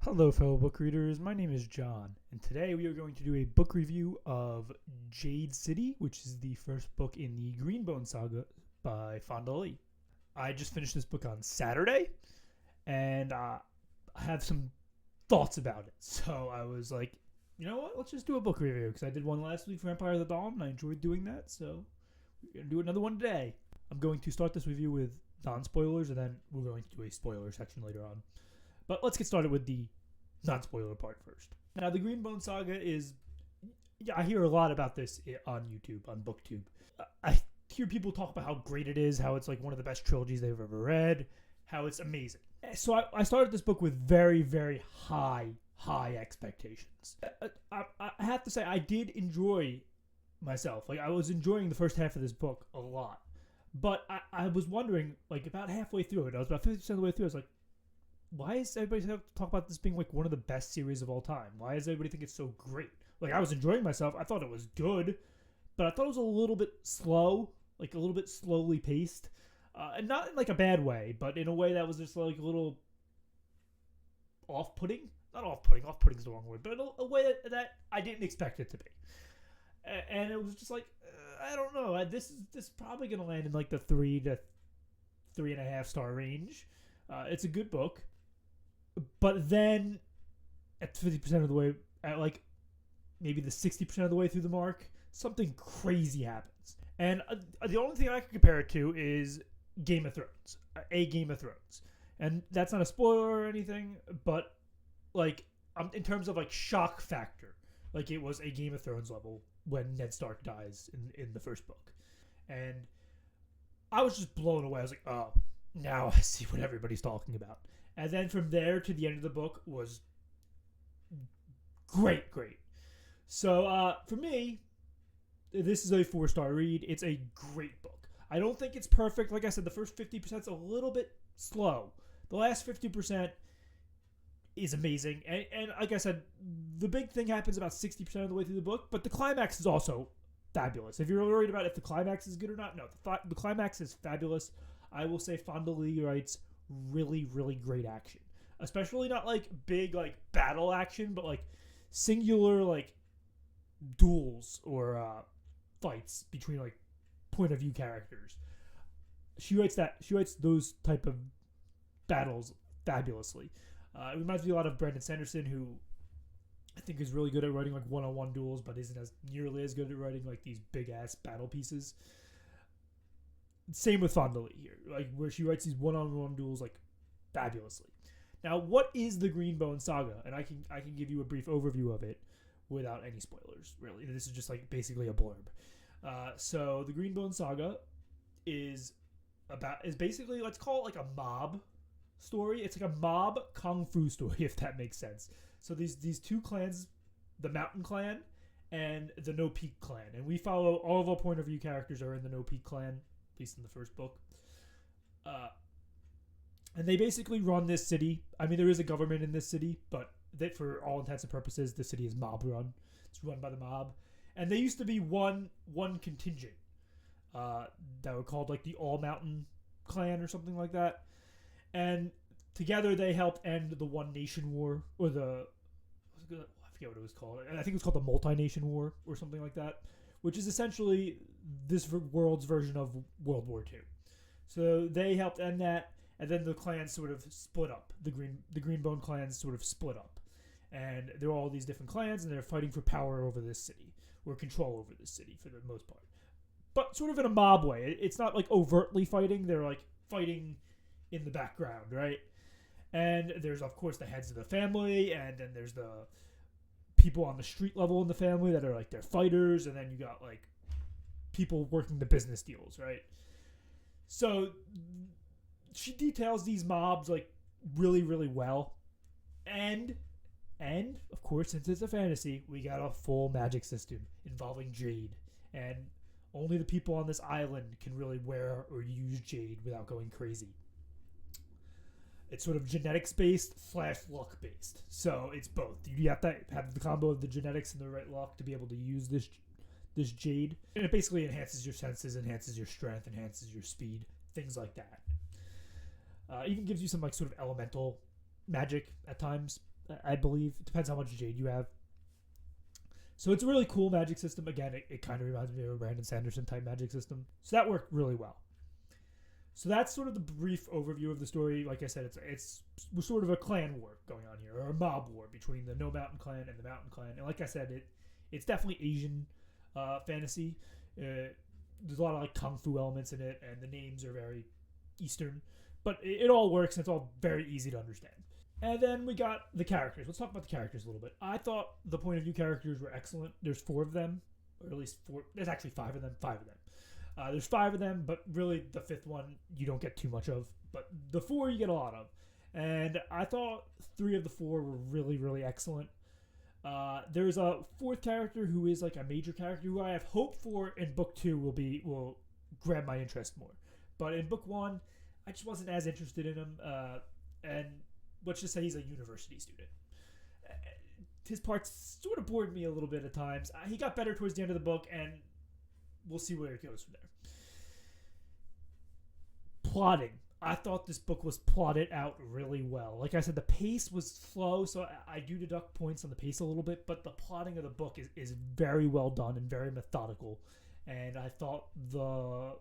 Hello, fellow book readers. My name is John, and today we are going to do a book review of Jade City, which is the first book in the Greenbone saga by Fonda Lee. I just finished this book on Saturday, and I have some thoughts about it. So I was like, you know what? Let's just do a book review because I did one last week for Empire of the Dawn, and I enjoyed doing that. So we're gonna do another one today. I'm going to start this review with non-spoilers, and then we're going to do a spoiler section later on. But let's get started with the non-spoiler part first. Now, the Greenbone saga is... Yeah, I hear a lot about this on YouTube, on BookTube. I hear people talk about how great it is, how it's like one of the best trilogies they've ever read, how it's amazing. So I started this book with very, very high expectations. I have to say, I did enjoy myself. Like, I was enjoying the first half of this book a lot. But I was wondering, like, about halfway through it, I was about 50% of the way through, I was like, why is everybody talk about this being like one of the best series of all time? Why does everybody think it's so great? Like, I was enjoying myself. I thought it was good, but I thought it was a little bit slow, like a little bit slowly paced, and not in like a bad way, but in a way that was just like a little off-putting. Not off-putting. Off-putting is the wrong word, but in a way that I didn't expect it to be. And it was just like, I don't know. This is probably gonna land in like the 3 to 3.5 star range. It's a good book. But then, at 50% of the way, at like maybe the 60% of the way through the mark, something crazy happens. And the only thing I can compare it to is Game of Thrones. A Game of Thrones. And that's not a spoiler or anything, but like in terms of like shock factor, like it was a Game of Thrones level when Ned Stark dies in the first book. And I was just blown away. I was like, oh, now I see what everybody's talking about. And then from there to the end of the book was great. So for me, this is a 4-star read. It's a great book. I don't think it's perfect. Like I said, the first 50% is a little bit slow. The last 50% is amazing. And like I said, the big thing happens about 60% of the way through the book, but the climax is also fabulous. If you're worried about if the climax is good or not, no, the climax is fabulous. I will say Fonda Lee writes really great action, especially not like big like battle action, but like singular like duels or fights between like point of view characters. She writes those type of battles fabulously. It reminds me a lot of Brandon Sanderson, who I think is really good at writing like one-on-one duels, but isn't as nearly as good at writing like these big ass battle pieces. Same with Fonda Lee here, like where she writes these one-on-one duels like fabulously. Now, what is the Greenbone saga? And I can give you a brief overview of it without any spoilers. Really, this is just like basically a blurb. So the Greenbone saga is basically, let's call it like a mob story. It's like a mob kung fu story, if that makes sense. So these two clans, the Mountain Clan and the No Peak Clan, and we follow all of our point of view characters are in the No Peak Clan, at least in the first book. And they basically run this city. I mean, there is a government in this city, but for all intents and purposes, the city is mob run. It's run by the mob. And they used to be one contingent that were called like the All Mountain Clan or something like that. And together they helped end the One Nation War, or I forget what it was called. I think it was called the Multi-Nation War or something like that, which is essentially this world's version of World War II. So they helped end that, and then the clans sort of split up. The Greenbone clans sort of split up. And there are all these different clans, and they're fighting for power over this city, or control over this city for the most part. But sort of in a mob way. It's not like overtly fighting. They're like fighting in the background, right? And there's, of course, the heads of the family, and then there's the people on the street level in the family that are like they're fighters, and then you got like people working the business deals, right? So she details these mobs like really well, and of course, since it's a fantasy, we got a full magic system involving Jade, and only the people on this island can really wear or use Jade without going crazy. It's sort of genetics based / luck based. So it's both. You have to have the combo of the genetics and the right luck to be able to use this Jade. And it basically enhances your senses, enhances your strength, enhances your speed, things like that. Even gives you some like sort of elemental magic at times. I believe. It depends how much Jade you have. So it's a really cool magic system. Again, it kind of reminds me of a Brandon Sanderson type magic system. So that worked really well. So that's sort of the brief overview of the story. Like I said, it's sort of a clan war going on here, or a mob war between the No Mountain Clan and the Mountain Clan. And like I said, it's definitely Asian fantasy. There's a lot of like kung fu elements in it, and the names are very Eastern. But it all works, and it's all very easy to understand. And then we got the characters. Let's talk about the characters a little bit. I thought the point of view characters were excellent. There's 4 of them, or at least 4. There's actually 5 of them. 5 of them. There's 5 of them, but really the 5th one you don't get too much of. But the 4 you get a lot of. And I thought 3 of the 4 were really, really excellent. There's a 4th character who is like a major character who I have hope for in book 2 will grab my interest more. But in book 1, I just wasn't as interested in him. And let's just say he's a university student. His parts sort of bored me a little bit at times. He got better towards the end of the book, and we'll see where it goes from there. Plotting. I thought this book was plotted out really well. Like I said, the pace was slow, so I do deduct points on the pace a little bit, but the plotting of the book is very well done and very methodical. And I thought the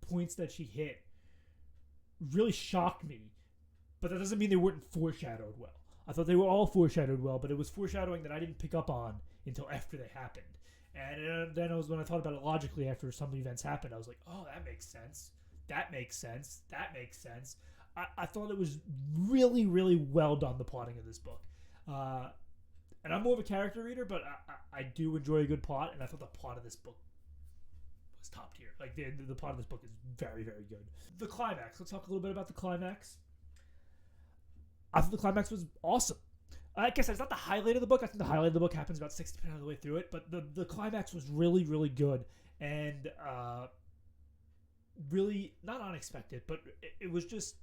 points that she hit really shocked me, but that doesn't mean they weren't foreshadowed well. I thought they were all foreshadowed well, but it was foreshadowing that I didn't pick up on until after they happened. And then when I thought about it logically after some events happened, I was like, oh, that makes sense. That makes sense. That makes sense. I thought it was really, really well done, the plotting of this book. And I'm more of a character reader, but I do enjoy a good plot, and I thought the plot of this book was top tier. Like, the plot of this book is very, very good. The climax. Let's talk a little bit about the climax. I thought the climax was awesome. Like I said, it's not the highlight of the book. I think the highlight of the book happens about 60% of the way through it, but the climax was really, really good. And really, not unexpected, but it was just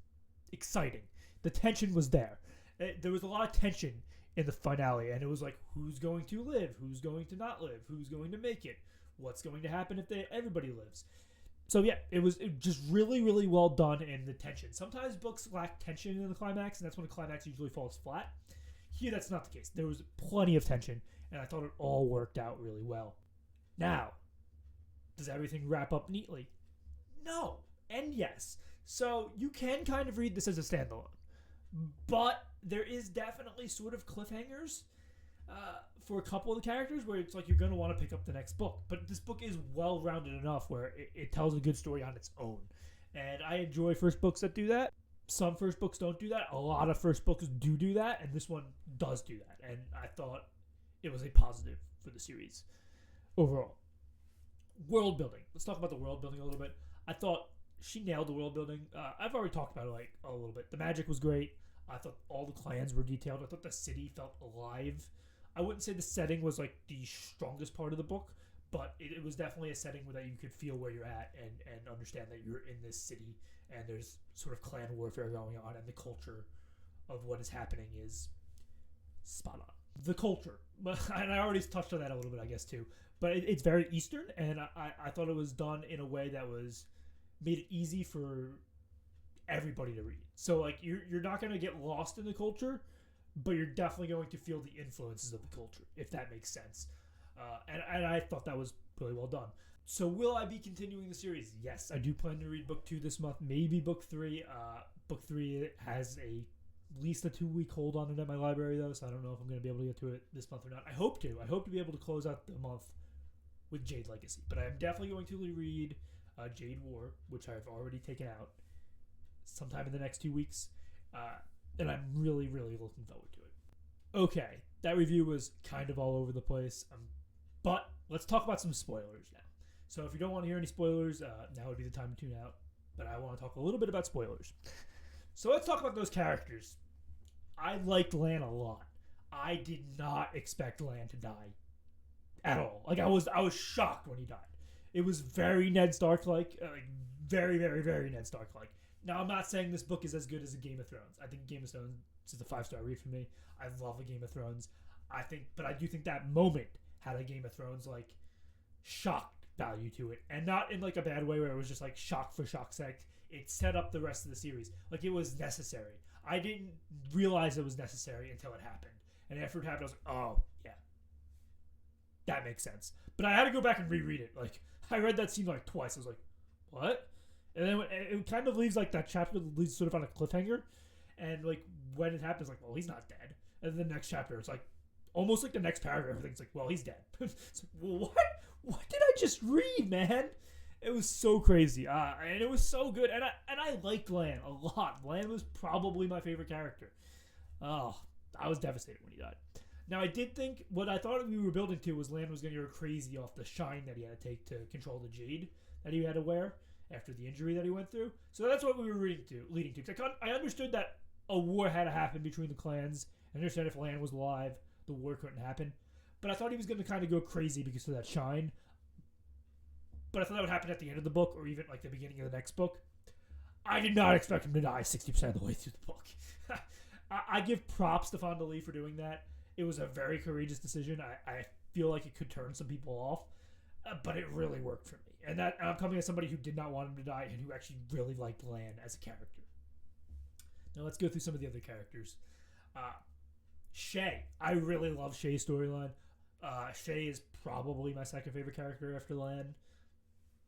exciting. The tension was there. There was a lot of tension in the finale, and it was like, who's going to live? Who's going to not live? Who's going to make it? What's going to happen if everybody lives? So yeah, it was just really, really well done in the tension. Sometimes books lack tension in the climax, and that's when the climax usually falls flat. Here, that's not the case. There was plenty of tension, and I thought it all worked out really well. Now, does everything wrap up neatly? No, and yes. So you can kind of read this as a standalone, but there is definitely sort of cliffhangers for a couple of the characters where it's like you're going to want to pick up the next book. But this book is well-rounded enough where it tells a good story on its own. And I enjoy first books that do that. Some first books don't do that. A lot of first books do that, and this one does do that. And I thought it was a positive for the series overall. World building. Let's talk about the world building a little bit. I thought she nailed the world building. I've already talked about it like a little bit. The magic was great. I thought all the clans were detailed. I thought the city felt alive. I wouldn't say the setting was like the strongest part of the book, but it was definitely a setting where that you could feel where you're at and understand that you're in this city and there's sort of clan warfare going on, and the culture of what is happening is spot on. The culture, and I already touched on that a little bit, I guess, too, but it's very Eastern, and I thought it was done in a way that made it easy for everybody to read. So like you're not going to get lost in the culture, but you're definitely going to feel the influences of the culture, if that makes sense. And I thought that was really well done. So will I be continuing the series? Yes, I do plan to read book 2 this month, maybe book 3. Book 3 has at least a 2-week hold on it at my library, though, so I don't know if I'm going to be able to get to it this month or not. I hope to. I hope to be able to close out the month with Jade Legacy. But I am definitely going to read Jade War, which I've already taken out, sometime in the next 2 weeks. And I'm really, really looking forward to it. Okay, that review was kind of all over the place. But let's talk about some spoilers now. So if you don't want to hear any spoilers, now would be the time to tune out. But I want to talk a little bit about spoilers. So let's talk about those characters. I liked Lan a lot. I did not expect Lan to die at all. Like I was shocked when he died. It was very Ned Stark-like, very, very, very Ned Stark-like. Now I'm not saying this book is as good as a Game of Thrones. I think Game of Thrones is a 5-star read for me. I love a Game of Thrones. But I do think that moment had a Game of Thrones like shock value to it, and not in like a bad way where it was just like shock for shock's sake. It set up the rest of the series. Like it was necessary. I didn't realize it was necessary until it happened. And after it happened, I was like, oh yeah, that makes sense. But I had to go back and reread it. Like I read that scene like twice. I was like, what? And then it kind of leaves like that chapter leaves sort of on a cliffhanger. And like when it happens, like, well, he's not dead. And then the next chapter, it's like almost like the next paragraph, everything's like, well, he's dead. It's like, well, what? What did I just read, man? It was so crazy, and it was so good. And I liked Lan a lot. Lan was probably my favorite character. Oh, I was devastated when he died. Now, I did think what I thought we were building to was Lan was going to go crazy off the shine that he had to take to control the Jade that he had to wear after the injury that he went through. So that's what we were leading to. Because I understood that a war had to happen between the clans. I understand if Lan was alive, the war couldn't happen. But I thought he was going to kind of go crazy because of that shine. But I thought that would happen at the end of the book or even like the beginning of the next book. I did not expect him to die 60% of the way through the book. I give props to Fonda Lee for doing that. It was a very courageous decision. I feel like it could turn some people off, but it really worked for me. And that I'm coming as somebody who did not want him to die and who actually really liked Lan as a character. Now let's go through some of the other characters. Shay. I really love Shay's storyline. Shay is probably my second favorite character after Lan.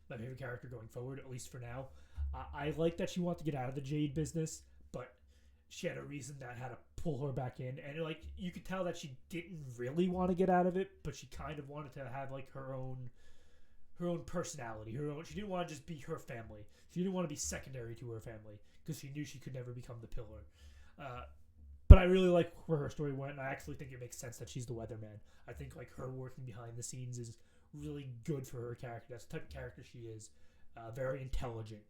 My favorite character going forward, at least for now. I like that she wanted to get out of the Jade business, but she had a reason that had to pull her back in. And like you could tell that she didn't really want to get out of it, but she kind of wanted to have like her own personality. She didn't want to just be her family. She didn't want to be secondary to her family because she knew she could never become the pillar. But I really like where her story went, and I actually think it makes sense that she's the weatherman. I think like her working behind the scenes is really good for her character. That's the type of character she is. Very intelligent,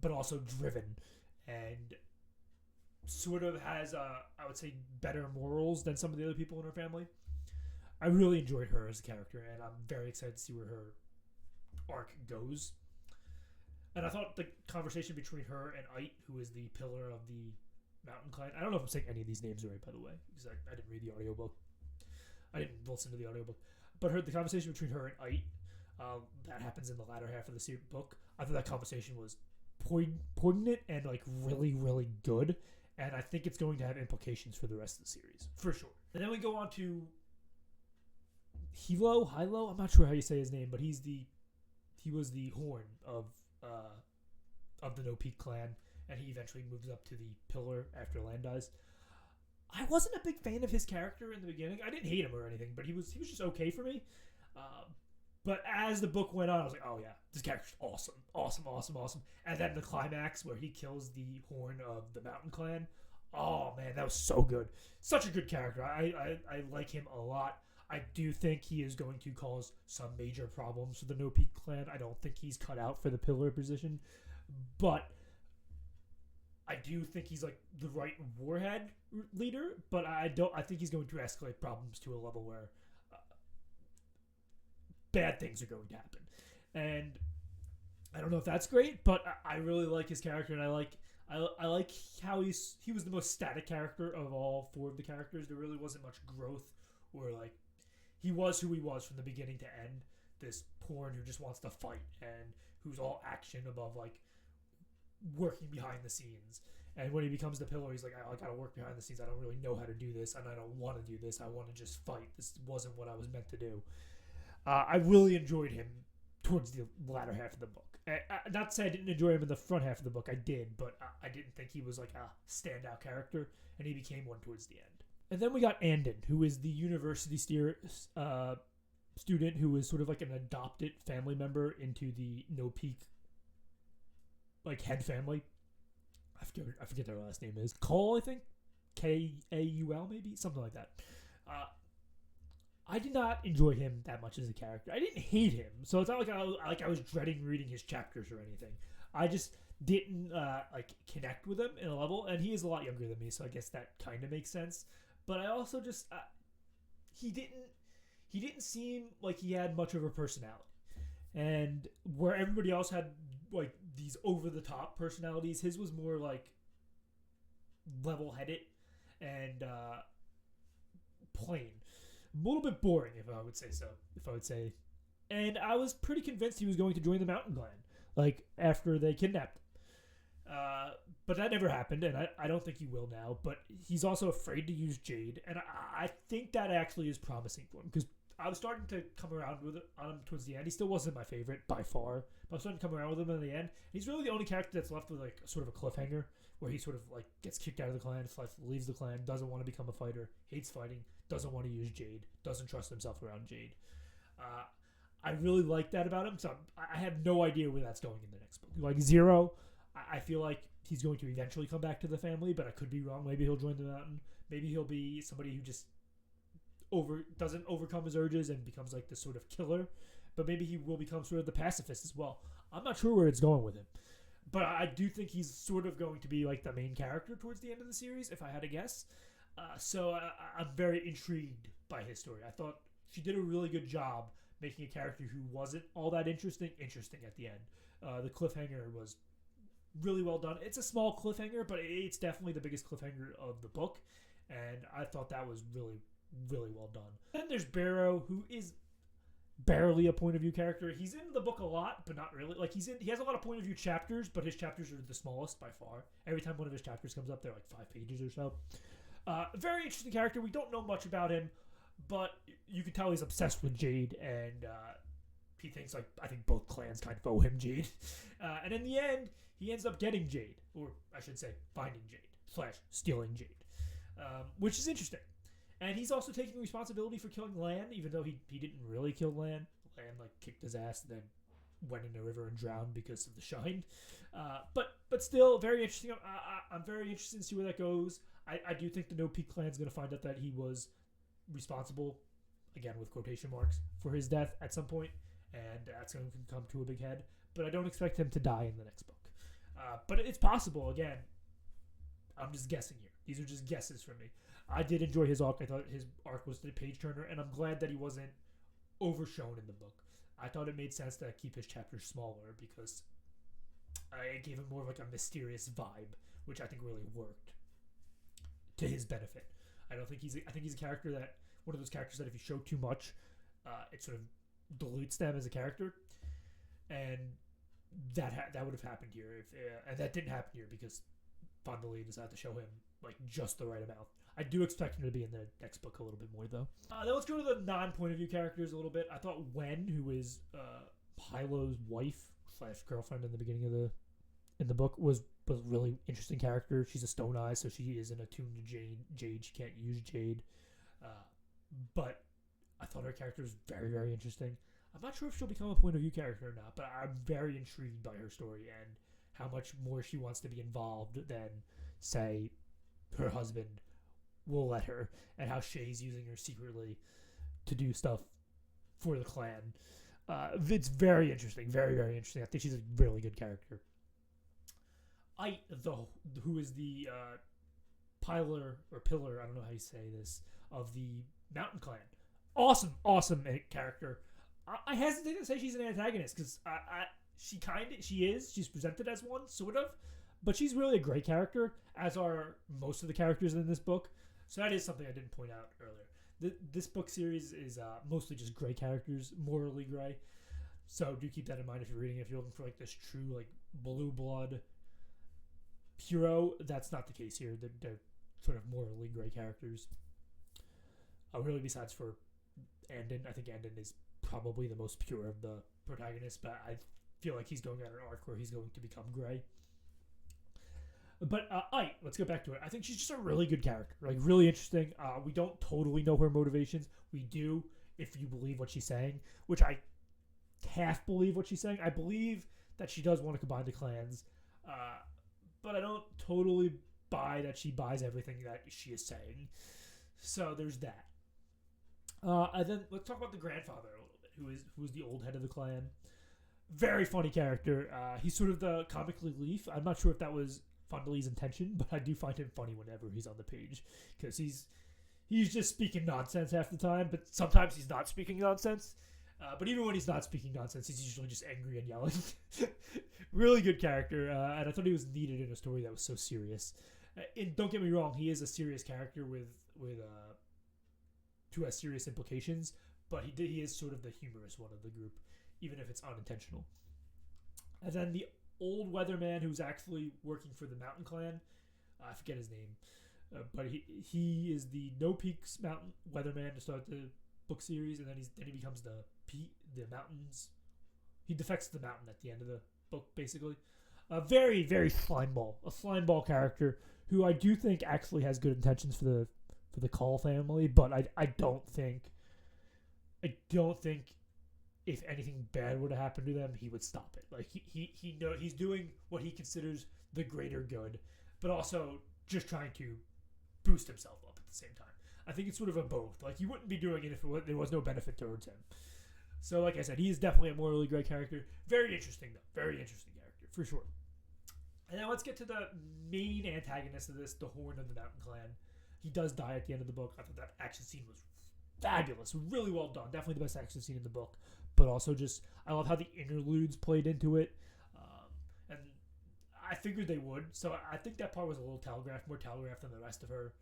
but also driven, and sort of has, I would say, better morals than some of the other people in her family. I really enjoyed her as a character, and I'm very excited to see where her arc goes. And I thought the conversation between her and Ait, who is the pillar of the Mountain Clan. I don't know if I'm saying any of these names right, by the way, because I didn't read the audiobook. I didn't listen to the audiobook. But the conversation between her and Ait, that happens in the latter half of the book. I thought that conversation was poignant and like really, really good. And I think it's going to have implications for the rest of the series, for sure. And then we go on to Hilo. I'm not sure how you say his name, but he was the horn of the No Peak clan, and he eventually moves up to the pillar after Lan dies. I wasn't a big fan of his character in the beginning. I didn't hate him or anything, but he was just okay for me. But as the book went on, I was like, oh yeah, this character's awesome. And then the climax where he kills the horn of the Mountain Clan. Oh man, that was so good. Such a good character. I like him a lot. I do think he is going to cause some major problems for the No Peak clan. I don't think he's cut out for the pillar position, but I do think he's like the right warhead leader. But I think he's going to escalate problems to a level where bad things are going to happen. And I don't know if that's great, but I really like his character, and I like how he was the most static character of all four of the characters. There really wasn't much growth, or like he was who he was from the beginning to end. This porn who just wants to fight and who's all action above like working behind the scenes. And when he becomes the pillar, he's like, I gotta work behind the scenes. I don't really know how to do this, and I don't want to do this. I want to just fight. This wasn't what I was meant to do. I really enjoyed him towards the latter half of the book. Not to say I didn't enjoy him in the front half of the book. I did, but I didn't think he was like a standout character, and he became one towards the end. And then we got Andon, who is the university student who is sort of like an adopted family member into the No Peak like head family. I forget their last name is. Cole, I think. Kaul, maybe? Something like that. I did not enjoy him that much as a character. I didn't hate him, so it's not like I was dreading reading his chapters or anything. I just didn't connect with him in a level, and he is a lot younger than me, so I guess that kind of makes sense. But I also just he didn't seem like he had much of a personality, and where everybody else had like these over the top personalities, his was more like level headed and plain. A little bit boring, if I would say. And I was pretty convinced he was going to join the Mountain Clan, like, after they kidnapped him. But that never happened, and I don't think he will now. But he's also afraid to use Jade, and I think that actually is promising for him because I was starting to come around with it on him towards the end. He still wasn't my favorite by far, but I was starting to come around with him in the end. He's really the only character that's left with like sort of a cliffhanger where he sort of like gets kicked out of the clan, leaves the clan, doesn't want to become a fighter, hates fighting, doesn't want to use Jade, doesn't trust himself around Jade. I really like that about him, so I have no idea where that's going in the next book. Like Zero, I feel like he's going to eventually come back to the family, but I could be wrong. Maybe he'll join the mountain. Maybe he'll be somebody who just doesn't overcome his urges and becomes like this sort of killer. But maybe he will become sort of the pacifist as well. I'm not sure where it's going with him. But I do think he's sort of going to be like the main character towards the end of the series, if I had to guess. So I'm very intrigued by his story. I thought she did a really good job making a character who wasn't all that interesting at the end. The cliffhanger was really well done. It's a small cliffhanger, but it's definitely the biggest cliffhanger of the book, and I thought that was really, really well done. Then there's Barrow, who is barely a point of view character. He's in the book a lot, but not really. Like he has a lot of point of view chapters, but his chapters are the smallest by far. Every time one of his chapters comes up, they're like 5 pages or so. Very interesting character. We don't know much about him, but you can tell he's obsessed with Jade, and he thinks like I think both clans kind of owe him Jade. And in the end, he ends up getting Jade, or I should say, finding Jade / stealing Jade, which is interesting. And he's also taking responsibility for killing Lan, even though he didn't really kill Lan. Lan like kicked his ass, and then went in the river and drowned because of the shine. But still, very interesting. I'm very interested to see where that goes. I do think the No Peak clan is going to find out that he was responsible, again with quotation marks, for his death at some point, and that's going to come to a big head. But I don't expect him to die in the next book. But it's possible. Again, I'm just guessing here. These are just guesses from me. I did enjoy his arc. I thought his arc was the page turner, and I'm glad that he wasn't overshown in the book. I thought it made sense to keep his chapters smaller because it gave him more of like a mysterious vibe, which I think really worked to his benefit. I think he's a character that one of those characters that if you show too much, it sort of dilutes them as a character, and that would have happened here and that didn't happen here because Fonda Lee decided to show him like just the right amount. I do expect him to be in the next book a little bit more though. Then let's go to the non-point of view characters a little bit. I thought Wen, who is Pylo's wife / girlfriend in the beginning of the book, was a really interesting character. She's a Stone Eye, so she isn't attuned to Jade. She can't use Jade, but I thought her character was very, very interesting. I'm not sure if she'll become a point of view character or not, but I'm very intrigued by her story and how much more she wants to be involved than, say, her husband will let her, and how Shay's using her secretly to do stuff for the clan. It's very interesting, very, very interesting. I think she's a really good character. Ait, though, who is the pillar, I don't know how you say this, of the Mountain Clan. Awesome character. I hesitate to say she's an antagonist because she's presented as one, sort of, but she's really a great character, as are most of the characters in this book. So that is something I didn't point out earlier. This book series is mostly just gray characters, morally gray. So do keep that in mind if you're reading. If you're looking for like this true like blue blood hero, that's not the case here. They're sort of morally gray characters. Really, besides for Andon, I think Andon is probably the most pure of the protagonists, but I feel like he's going on an arc where he's going to become gray. But Ait, let's go back to it. I think she's just a really good character, like really interesting. We don't totally know her motivations. We do, if you believe what she's saying, which I half believe what she's saying. I believe that she does want to combine the clans, but I don't totally buy that she buys everything that she is saying. So there's that. And then let's talk about the grandfather a little bit, who is the old head of the clan. Very funny character. He's sort of the comic relief. I'm not sure if that was Fonda Lee's intention, but I do find him funny whenever he's on the page because he's just speaking nonsense half the time, but sometimes he's not speaking nonsense. But even when he's not speaking nonsense, he's usually just angry and yelling. Really good character, and I thought he was needed in a story that was so serious. And don't get me wrong, he is a serious character with who has serious implications, but he is sort of the humorous one of the group, even if it's unintentional. And then the old weatherman who's actually working for the Mountain Clan. I forget his name, but he is the No Peaks Mountain weatherman to start the book series, and then he becomes the mountains. He defects to the mountain at the end of the book, basically. A very, very slimeball character who I do think actually has good intentions for the Call family, but I don't think if anything bad were to happen to them, he would stop it. Like he's doing what he considers the greater good, but also just trying to boost himself up at the same time. I think it's sort of a both. Like he wouldn't be doing it if there was no benefit towards him. So like I said, he is definitely a morally great character. Very interesting though. Very interesting character for sure. And now let's get to the main antagonist of this, the Horn of the Mountain Clan. He does die at the end of the book. I thought that action scene was fabulous. Really well done. Definitely the best action scene in the book. But also just, I love how the interludes played into it. And I figured they would. So I think that part was a little telegraphed, more telegraphed than the rest of her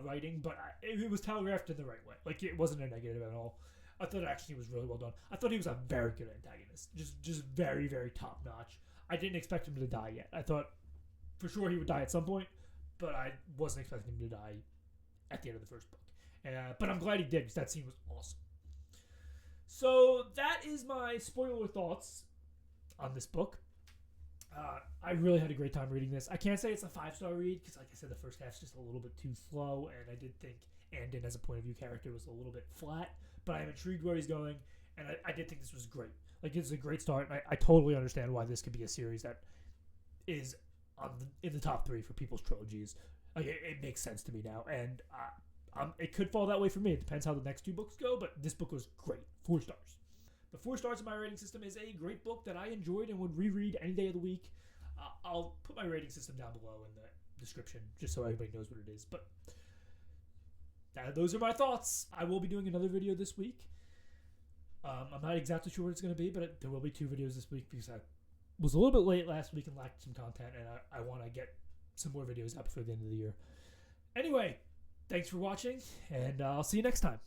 writing. But it was telegraphed in the right way. Like, it wasn't a negative at all. I thought it actually was really well done. I thought he was a very good antagonist. Just very, very top notch. I didn't expect him to die yet. I thought for sure he would die at some point, but I wasn't expecting him to die at the end of the first book. But I'm glad he did because that scene was awesome. So that is my spoiler thoughts on this book. I really had a great time reading this. I can't say it's a 5-star read because, like I said, the first half's just a little bit too slow, and I did think Andon as a point of view character was a little bit flat. But I am intrigued where he's going, and I did think this was great. Like, it's a great start, and I totally understand why this could be a series that is in the top 3 for people's trilogies. Like, it makes sense to me now, and it could fall that way for me. It depends how the next 2 books go, but this book was great. 4 stars. The 4 stars in my rating system is a great book that I enjoyed and would reread any day of the week. I'll put my rating system down below in the description just so everybody knows what it is. But those are my thoughts. I will be doing another video this week. I'm not exactly sure what it's going to be, but there will be 2 videos this week because I was a little bit late last week and lacked some content, and I want to get some more videos up before the end of the year. Anyway, thanks for watching, and I'll see you next time.